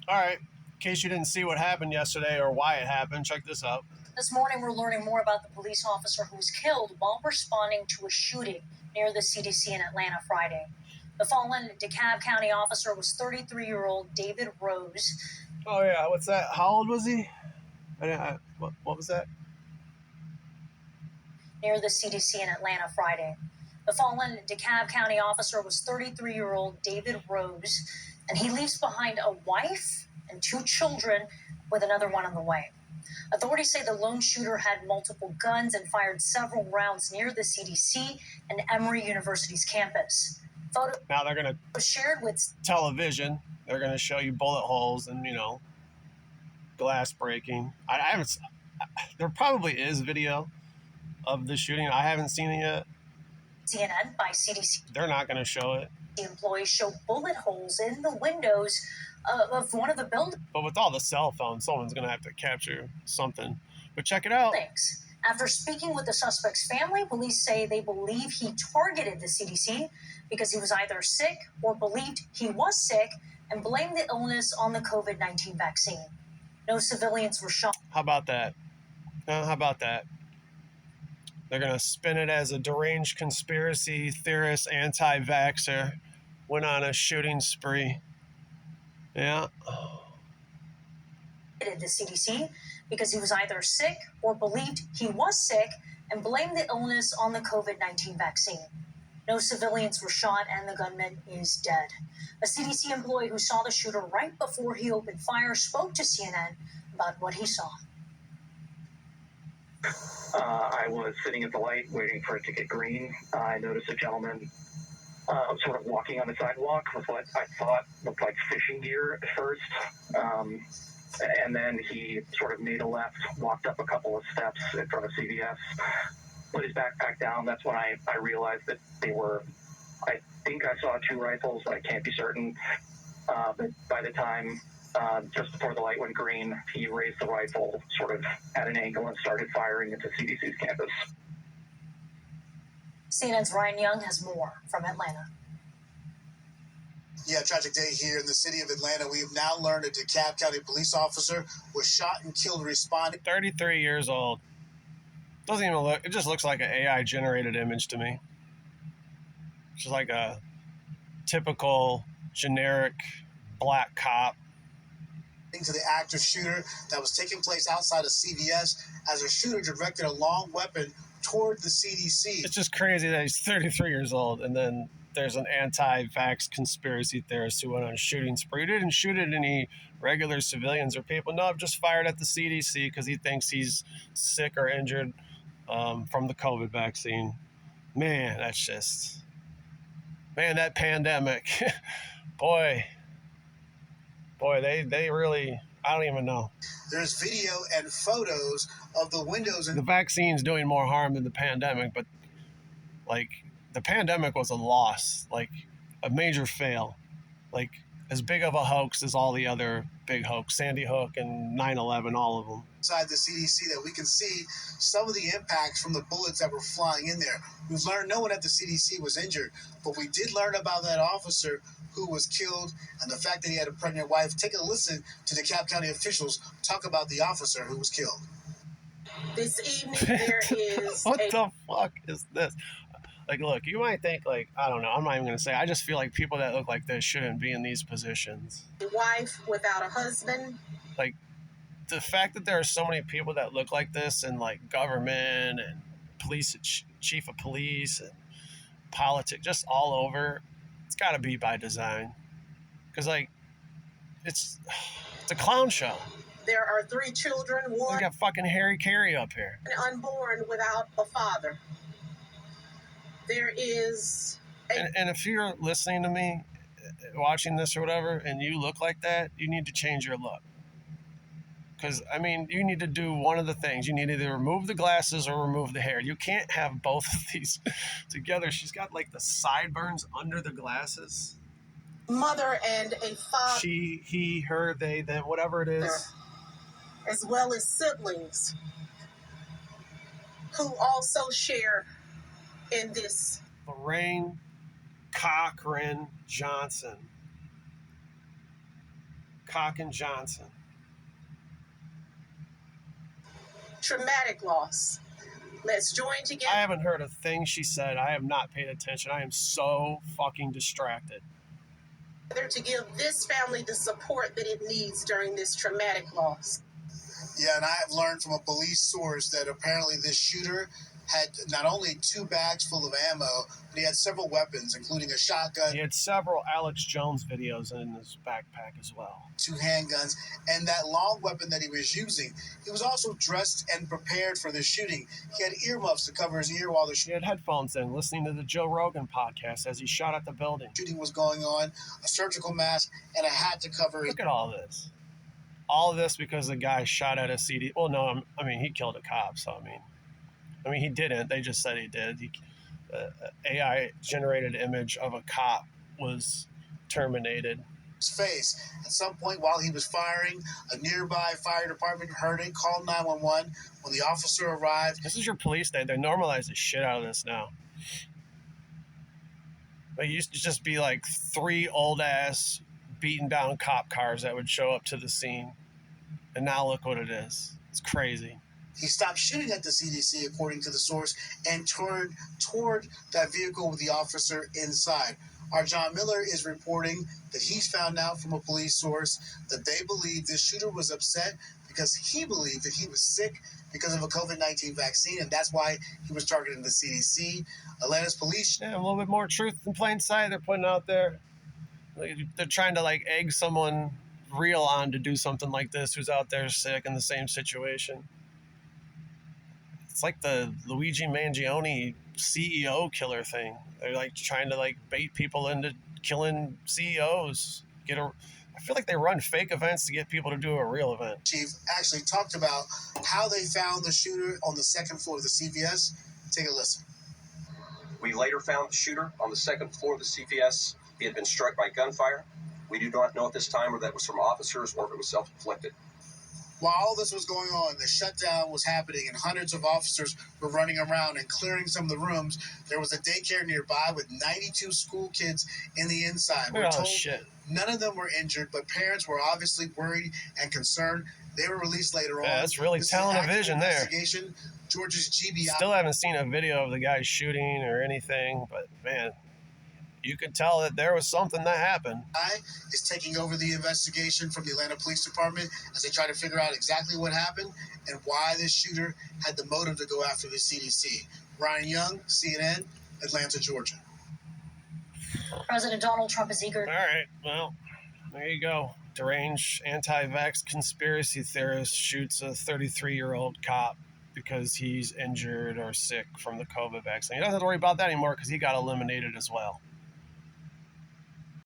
All right. In case you didn't see what happened yesterday or why it happened, check this out. This morning, we're learning more about the police officer who was killed while responding to a shooting near the CDC in Atlanta Friday. The fallen DeKalb County officer was 33-year-old David Rose. Oh, yeah. What's that? How old was he? What was that? Near the CDC in Atlanta Friday. The fallen DeKalb County officer was 33-year-old David Rose, and he leaves behind a wife and 2 children with another one on the way. Authorities say the lone shooter had multiple guns and fired several rounds near the CDC and Emory University's campus. Now they're going to shared with television. They're going to show you bullet holes and, glass breaking. I haven't. There probably is video of the shooting. I haven't seen it yet. CNN by CDC. They're not going to show it. The employees show bullet holes in the windows of one of the buildings. But with all the cell phones, someone's going to have to capture something. But check it out. After speaking with the suspect's family, police say they believe he targeted the CDC because he was either sick or believed he was sick and blamed the illness on the COVID-19 vaccine. No civilians were shot. How about that? How about that? They're going to spin it as a deranged conspiracy theorist, anti-vaxxer, went on a shooting spree. Yeah. The CDC because he was either sick or believed he was sick and blamed the illness on the COVID-19 vaccine. No civilians were shot and the gunman is dead. A CDC employee who saw the shooter right before he opened fire spoke to CNN about what he saw. I was sitting at the light waiting for it to get green. I noticed a gentleman sort of walking on the sidewalk with what I thought looked like fishing gear at first. And then he sort of made a left, walked up a couple of steps in front of CVS, put his backpack down. That's when I realized that they were, I think I saw 2 rifles, but I can't be certain. But by the time, just before the light went green, he raised the rifle sort of at an angle and started firing into CDC's campus. CNN's Ryan Young has more from Atlanta. Yeah, tragic day here in the city of Atlanta. We have now learned a DeKalb County police officer was shot and killed responding. 33 years old. Doesn't even look, it just looks like an AI generated image to me. Just like a typical generic black cop. To the active shooter that was taking place outside of CVS as a shooter directed a long weapon toward the CDC. It's just crazy that he's 33 years old and then there's an anti-vax conspiracy theorist who went on a shooting spree. He didn't shoot at any regular civilians or people. No, just fired at the CDC because he thinks he's sick or injured from the COVID vaccine. Man, that's just... Man, that pandemic. Boy, they really... I don't even know. There's video and photos of the windows. The vaccine's doing more harm than the pandemic, but, like... The pandemic was a loss, like a major fail, like as big of a hoax as all the other big hoax, Sandy Hook and 9/11, all of them. Inside the CDC that we can see some of the impacts from the bullets that were flying in there. We've learned no one at the CDC was injured, but we did learn about that officer who was killed and the fact that he had a pregnant wife. Take a listen to DeKalb County officials talk about the officer who was killed. This evening there is What the fuck is this? Like, look, you might think, like, I don't know, I'm not even going to say. I just feel like people that look like this shouldn't be in these positions. A wife without a husband. Like, the fact that there are so many people that look like this in, like, government and police, chief of police and politics, just all over, it's got to be by design. Because, like, it's a clown show. There are 3 children, one we got fucking Harry Carey up here. Unborn without a father. There is and if you're listening to me, watching this or whatever, and you look like that, you need to change your look. Because, I mean, you need to do one of the things. You need to either remove the glasses or remove the hair. You can't have both of these together. She's got, like, the sideburns under the glasses. Mother and a father. She, he, her, they, them, whatever it is. As well as siblings who also share in this. Lorraine Cochran Johnson. Cock and Johnson. Traumatic loss. Let's join I together haven't heard a thing she said. I have not paid attention. I am so fucking distracted. to give this family the support that it needs during this traumatic loss. Yeah, and I have learned from a police source that apparently this shooter had not only 2 bags full of ammo, but he had several weapons, including a shotgun. He had several Alex Jones videos in his backpack as well. 2 handguns, and that long weapon that he was using. He was also dressed and prepared for the shooting. He had earmuffs to cover his ear while the He had headphones in, listening to the Joe Rogan podcast as he shot at the building. shooting was going on, a surgical mask, and a hat to cover his... Look at all this. All of this because the guy shot at a CD. Well, no, I mean, he killed a cop, so I mean, he didn't. They just said he did. AI-generated image of a cop was terminated. face. At some point while he was firing, a nearby fire department heard it, called 911. When the officer arrived... This is your police state. They normalize the shit out of this now. It used to just be like 3 old-ass, beaten-down cop cars that would show up to the scene. And now look what it is. It's crazy. He stopped shooting at the CDC, according to the source, and turned toward that vehicle with the officer inside. Our John Miller is reporting that he's found out from a police source that they believe this shooter was upset because he believed that he was sick because of a COVID-19 vaccine, and that's why he was targeting the CDC. Atlanta's police... Yeah, a little bit more truth in plain sight they're putting out there. They're trying to, like, egg someone real on to do something like this who's out there sick in the same situation. It's like the Luigi Mangione CEO killer thing. They're like trying to like bait people into killing CEOs. I feel like they run fake events to get people to do a real event. Chief actually talked about how they found the shooter on the 2nd floor of the CVS. Take a listen. We later found the shooter on the 2nd floor of the CVS. He had been struck by gunfire. We do not know at this time whether that was from officers or if it was self-inflicted. While all this was going on, the shutdown was happening and hundreds of officers were running around and clearing some of the rooms. There was a daycare nearby with 92 school kids in the inside. We're told none of them were injured, but parents were obviously worried and concerned. They were released later on. That's really telling a vision there. Georgia's GB... Still haven't seen a video of the guy shooting or anything, but man, you could tell that there was something that happened. Is taking over the investigation from the Atlanta Police Department as they try to figure out exactly what happened and why this shooter had the motive to go after the CDC. Ryan Young, CNN, Atlanta, Georgia. President Donald Trump is eager. All right, well, there you go. Deranged anti-vax conspiracy theorist shoots a 33-year-old cop because he's injured or sick from the COVID vaccine. He doesn't have to worry about that anymore because he got eliminated as well.